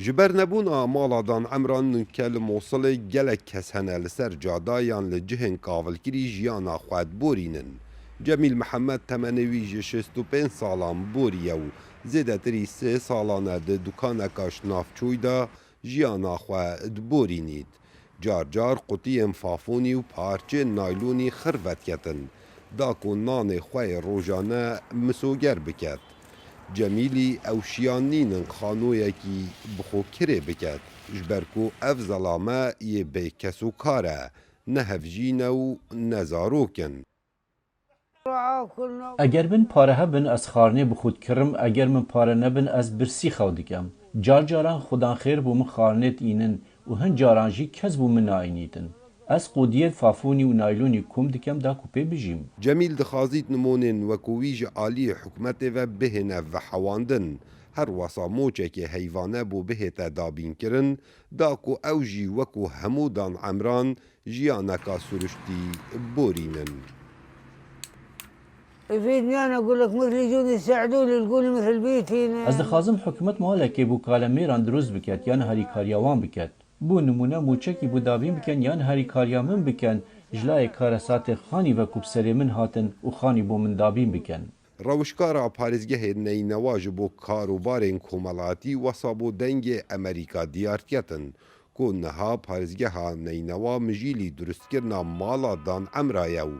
جبر نبونا مالادان عمران کل موصل گلک کس هنه لسر جادایان لجهن کاولکری جیانا خواد بورینن. جمیل محمد تمنوی جشستو 5 سالان بوریه و زیده تری 3 سالانه ده دکانکاش نافچوی دا جیانا خواد بورینید. جار جار قطی انفافونی و پارچه نایلونی خروت کتن. داکو نان خواه روژانه مسوگر بکد. جمیلی اوشیانین خانوی کی بخو کره بکد جبرکو اف ظلامه یه به کسو کاره نه هفجین و نزاروکن اگر من پاره هبن از خارنه بخود کرم اگر من پاره نبن از برسی خودکم جار جاران خودان خیر بو من خارنت اینن و هن جارانجی کس بو من ناینیدن از قودیت فافونی و نایلونی کم دکم دا کوپه بجیم جمیل دخازیت نمونن وکویج عالی حکمت و بهنه و حواندن هر واسا موچه که حیوانه بو بهتا دابین کرن داکو اوجی وکو همودان عمران جیانکا سرشتی بورینن يفيدني انا اقول لك مثل يجون يساعدوني يلقوني مثل بيتي از دخوازم حکومت مالکه بو کالمیران دروز بکد یان هری کاریاوان بکد بو نمونه موچکی بو دابین بکن یان هری کاریامن بکن جلای کارسات خانی و کوبسری من هاتن و خانی بو من دابین بکن روشکارا پارێزگەهێ نەینەواژ بۆ کاروبارên کۆمەڵاتی وەسا بۆ دەنگێ ئەمریکا دیارکەتن کۆ نەها پارێزگەها نەینەوا مژیلی دروستکردنا ماڵا دان ئەمرایە و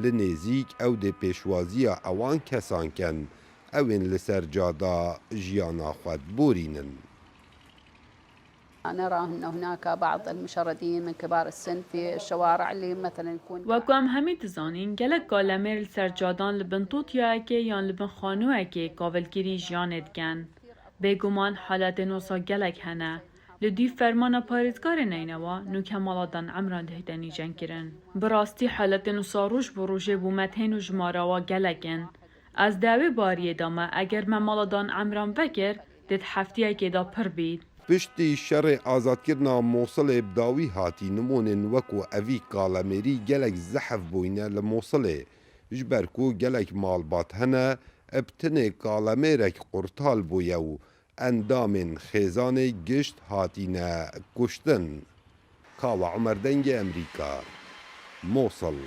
لە نێزیک ئەو دێ پێشوازیە ئەوان کەسانکەن ئەوێن لەسەر جادا ژیانا خوات بورینن. نرى أن هناك بعض المشردين من كبار السن في الشوارع اللي مثلا يكون وكم همي تزانين جلك قالمير سرجادان لبن توتياكي يان لبن خانوكي قاولكيري جانت كان بيگومان حالات نوسا جلك هنا لدي فرمان پاريزگار نينوا نو كمالادان عمران دهدني جنكرن براستي حالات نوسا روش بروجه بومتهن و جماراوا جلكن از داوی باریه دامه اگر ممالادان عمران بکر دید هفتیه که دا پر بید پشتی شەڕێ ئازادکردنا مۆسڵێ بداوی هاتی نمونên وەکو ئەڤی کاڵەمێری gelek zehf bûyne li Mosilê ji ber ku gelek malbat hene eb tinê kalemêrek qurtal bûye û endamên xêzanê gişt hatîne kuştin. Kawa Umer Dengê Emerîka, Mosul.